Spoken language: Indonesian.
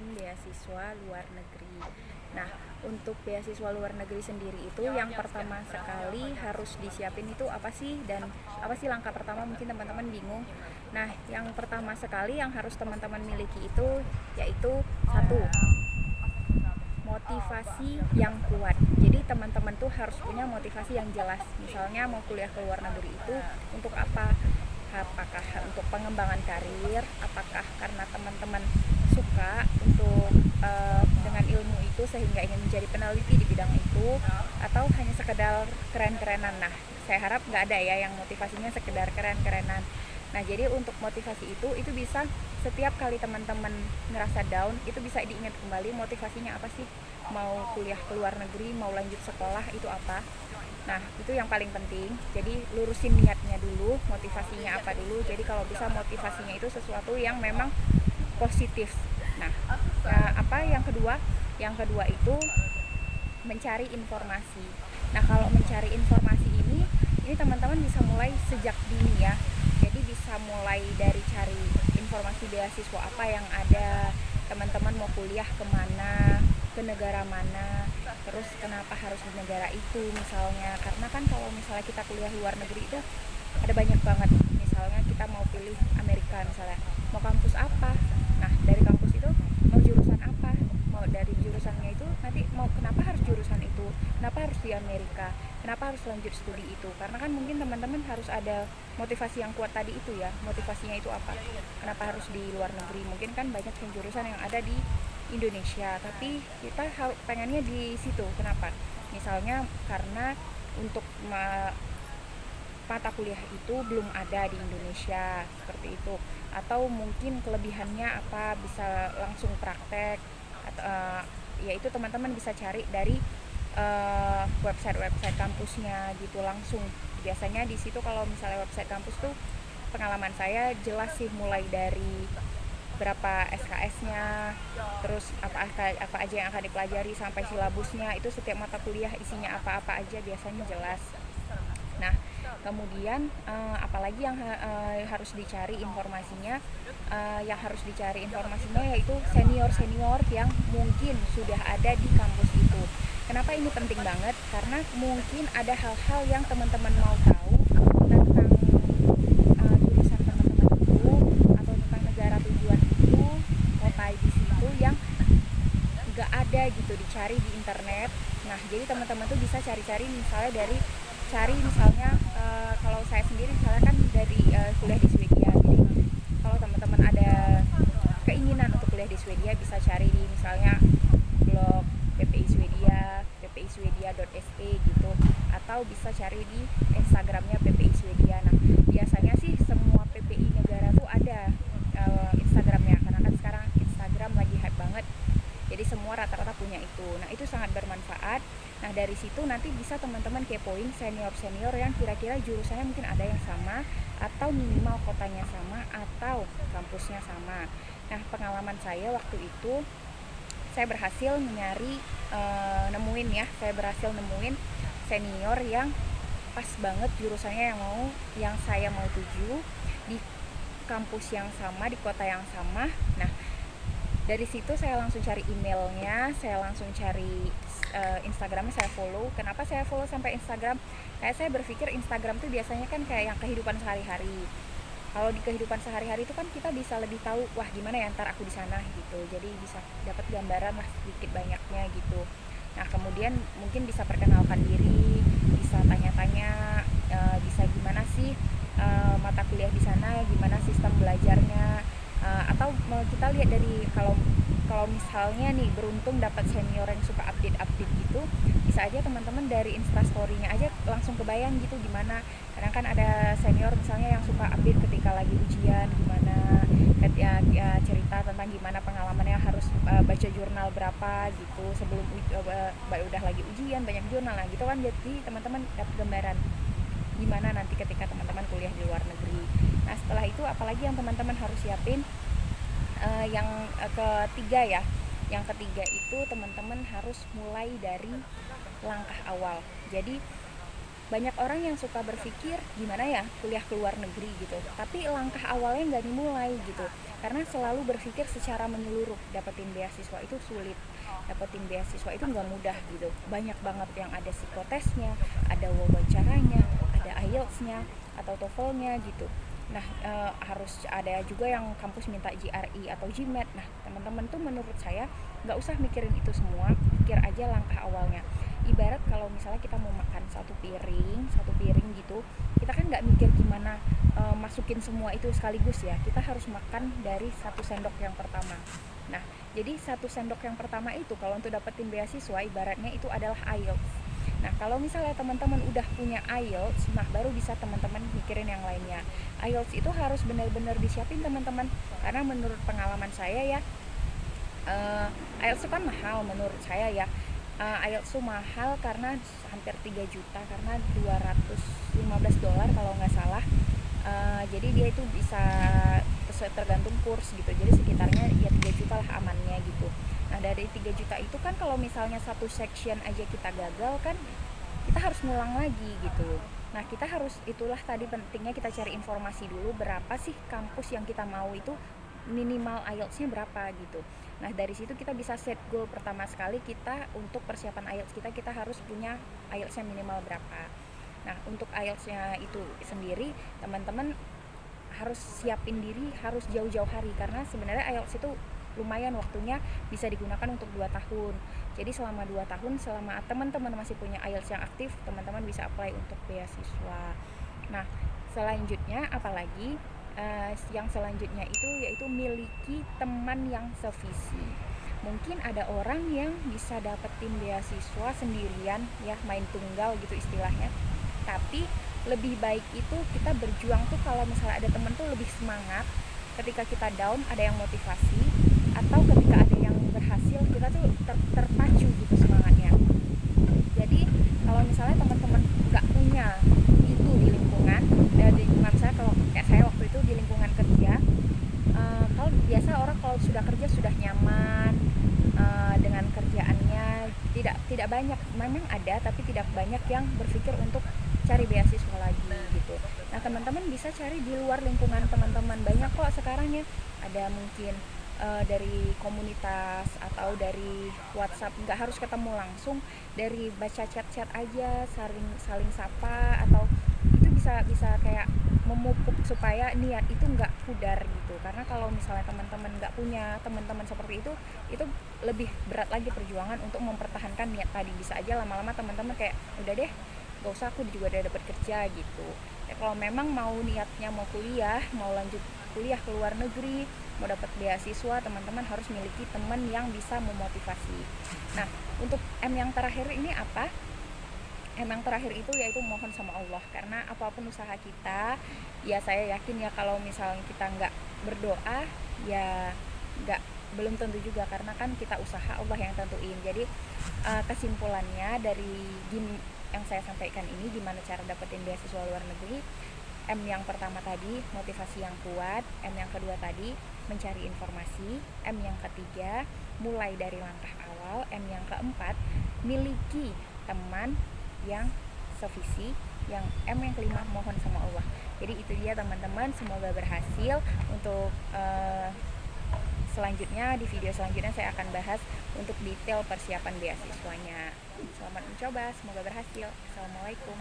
nyiapin beasiswa luar negeri. Nah, untuk beasiswa luar negeri sendiri itu yang pertama sekali harus disiapin itu apa sih, dan apa sih langkah pertama, mungkin teman-teman bingung. Nah, yang pertama sekali yang harus teman-teman miliki itu yaitu satu, motivasi yang kuat. Jadi teman-teman tuh harus punya motivasi yang jelas. Misalnya mau kuliah ke luar negeri itu untuk apa? Apakah untuk pengembangan karir? Apakah karena teman-teman suka untuk dengan ilmu itu sehingga ingin menjadi peneliti di bidang itu, atau hanya sekedar keren-kerenan? Nah, saya harap nggak ada ya yang motivasinya sekedar keren-kerenan. Nah, jadi untuk motivasi itu bisa setiap kali teman-teman ngerasa down, itu bisa diingat kembali motivasinya apa sih, mau kuliah ke luar negeri, mau lanjut sekolah, itu apa. Nah, itu yang paling penting. Jadi lurusin niatnya dulu, motivasinya apa dulu. Jadi kalau bisa motivasinya itu sesuatu yang memang positif. Nah, apa yang kedua? Yang kedua itu mencari informasi. Nah, kalau mencari informasi ini teman-teman bisa mulai sejak dini ya. Jadi bisa mulai dari cari informasi beasiswa apa yang ada, teman-teman mau kuliah kemana, ke negara mana, terus kenapa harus di negara itu misalnya. Karena kan kalau misalnya kita kuliah luar negeri itu ada banyak banget. Misalnya kita mau pilih Amerika misalnya, mau kampus apa. Nah, dari kampus itu mau jurusan apa, mau dari jurusannya itu nanti mau kenapa harus jurusan itu, kenapa harus di Amerika, kenapa harus lanjut studi itu. Karena kan mungkin teman-teman harus ada motivasi yang kuat tadi itu ya. Motivasinya itu apa, kenapa harus di luar negeri. Mungkin kan banyak jurusan yang ada di Indonesia, tapi kita pengennya di situ. Kenapa? Misalnya karena untuk mata kuliah itu belum ada di Indonesia, seperti itu. Atau mungkin kelebihannya apa, bisa langsung praktek, atau ya itu teman-teman bisa cari dari website kampusnya gitu langsung. Biasanya di situ kalau misalnya website kampus tuh, pengalaman saya jelas sih, mulai dari berapa SKS-nya, terus apa aja yang akan dipelajari, sampai silabusnya, itu setiap mata kuliah isinya apa-apa aja biasanya jelas. Nah, kemudian apalagi yang harus dicari informasinya, yaitu senior yang mungkin sudah ada di kampus itu. Kenapa ini penting banget? Karena mungkin ada hal-hal yang teman-teman mau tahu tentang jurusan teman-teman itu, atau tentang negara tujuan itu, kota di situ, yang nggak ada gitu dicari di internet. Nah, jadi teman-teman tuh bisa cari-cari, misalnya kalau saya sendiri misalnya kan dari kuliah di Swedia. Jadi kalau teman-teman ada keinginan untuk kuliah di Swedia, bisa cari di misalnya blog PPI Swedia, ppiswedia.se gitu, atau bisa cari di Instagramnya PPI Swedia. Nah, biasanya sih semua PPI negara tuh ada Instagramnya, karena kan sekarang Instagram lagi hype banget. Jadi semua rata-rata punya itu. Nah, itu sangat bermanfaat. Nah, dari situ nanti bisa teman-teman kepoin senior-senior yang kira-kira jurusannya mungkin ada yang sama, atau minimal kotanya sama, atau kampusnya sama. Nah, pengalaman saya waktu itu, saya berhasil nemuin senior yang pas banget jurusannya yang saya mau tuju, di kampus yang sama, di kota yang sama. Nah, dari situ saya langsung cari emailnya, saya langsung cari Instagramnya, saya follow. Kenapa saya follow sampai Instagram? Kayak saya berpikir Instagram tuh biasanya kan kayak yang kehidupan sehari-hari. Kalau di kehidupan sehari-hari itu kan kita bisa lebih tahu, wah gimana ya ntar aku di sana gitu. Jadi bisa dapat gambaran lah sedikit banyaknya gitu. Nah, kemudian mungkin bisa perkenalkan diri, bisa tanya-tanya, bisa gimana sih mata kuliah di sana, gimana sistem belajarnya. Atau kita lihat dari kalau misalnya nih beruntung dapat senior yang suka update gitu, bisa aja teman-teman dari instastorynya aja langsung kebayang gitu gimana. Kadang kan ada senior misalnya yang suka update ketika lagi ujian, gimana cerita tentang gimana pengalamannya, harus baca jurnal berapa gitu sebelum udah lagi ujian, banyak jurnal lah gitu kan. Jadi teman-teman dapat gambaran gimana nanti ketika teman-teman kuliah di luar negeri. Nah, setelah itu apalagi yang teman-teman harus siapin? Yang ketiga itu teman-teman harus mulai dari langkah awal. Jadi banyak orang yang suka berpikir gimana ya kuliah ke luar negeri gitu, tapi langkah awalnya nggak dimulai gitu. karena selalu berpikir secara menyeluruh. Dapetin beasiswa itu sulit, dapetin beasiswa itu nggak mudah gitu, banyak banget yang ada psikotesnya, ada wawancaranya, ada IELTS-nya atau TOEFL-nya gitu. Nah, harus ada juga yang kampus minta GRE atau GMAT. Nah, teman-teman tuh menurut saya nggak usah mikirin itu semua, pikir aja langkah awalnya. Ibarat kalau misalnya kita mau makan satu piring gitu, kita kan nggak mikir gimana masukin semua itu sekaligus ya. Kita harus makan dari satu sendok yang pertama. Nah, jadi satu sendok yang pertama itu kalau untuk dapetin beasiswa ibaratnya itu adalah IELTS. Nah, kalau misalnya teman-teman udah punya IELTS, nah baru bisa teman-teman mikirin yang lainnya. IELTS itu harus benar-benar disiapin teman-teman, karena menurut pengalaman saya ya, IELTS itu kan mahal menurut saya ya. IELTS itu mahal karena hampir 3 juta, karena $215 kalau nggak salah. Jadi dia itu bisa tergantung kurs gitu, jadi sekitarnya ya 3 juta lah amannya gitu. Nah, dari 3 juta itu kan kalau misalnya satu section aja kita gagal kan kita harus ngulang lagi gitu. Nah, kita harus, itulah tadi pentingnya kita cari informasi dulu berapa sih kampus yang kita mau itu minimal IELTS-nya berapa gitu. Nah, dari situ kita bisa set goal. Pertama sekali kita untuk persiapan IELTS kita harus punya IELTS-nya minimal berapa. Nah, untuk IELTS-nya itu sendiri teman-teman harus siapin diri, harus jauh-jauh hari, karena sebenarnya IELTS itu lumayan waktunya, bisa digunakan untuk 2 tahun. Jadi selama 2 tahun, selama teman-teman masih punya IELTS yang aktif, teman-teman bisa apply untuk beasiswa. Nah, selanjutnya apalagi yang selanjutnya itu yaitu miliki teman yang sevisi. Mungkin ada orang yang bisa dapetin beasiswa sendirian ya, main tunggal gitu istilahnya. Tapi lebih baik itu kita berjuang tuh kalau misalnya ada teman tuh lebih semangat. Ketika kita down ada yang motivasi, atau ketika ada yang berhasil kita tuh terpacu gitu semangatnya. Jadi kalau misalnya teman-teman nggak punya itu di lingkungan, dan di lingkungan saya, kalau kayak saya waktu itu di lingkungan kerja, kalau biasa orang kalau sudah kerja sudah nyaman dengan kerjaannya, tidak banyak, memang ada tapi tidak banyak yang berpikir untuk cari beasiswa lagi gitu. Nah, teman-teman bisa cari di luar lingkungan teman-teman, banyak kok sekarang ya, ada mungkin dari komunitas atau dari WhatsApp, nggak harus ketemu langsung, dari baca chat-chat aja, saling sapa, atau itu bisa kayak memupuk supaya niat itu nggak pudar gitu. Karena kalau misalnya teman-teman nggak punya teman-teman seperti itu lebih berat lagi perjuangan untuk mempertahankan niat tadi. Bisa aja lama-lama teman-teman kayak udah deh, gak usah, aku juga udah dapat kerja gitu. Ya, kalau memang mau niatnya mau kuliah, mau lanjut kuliah ke luar negeri, mau dapat beasiswa, teman-teman harus miliki teman yang bisa memotivasi. Nah, untuk M yang terakhir ini apa? M yang terakhir itu yaitu mohon sama Allah, karena apapun usaha kita, ya saya yakin ya kalau misalnya kita nggak berdoa, ya nggak, belum tentu juga, karena kan kita usaha, Allah yang tentuin. Jadi kesimpulannya dari yang saya sampaikan ini, gimana cara dapetin beasiswa luar negeri, M yang pertama tadi motivasi yang kuat, M yang kedua tadi mencari informasi, M yang ketiga mulai dari langkah awal, M yang keempat miliki teman yang sevisi, yang M yang kelima mohon sama Allah. Jadi itu dia teman-teman, semoga berhasil. Untuk selanjutnya, di video selanjutnya saya akan bahas untuk detail persiapan beasiswanya. Selamat mencoba, semoga berhasil. Assalamualaikum.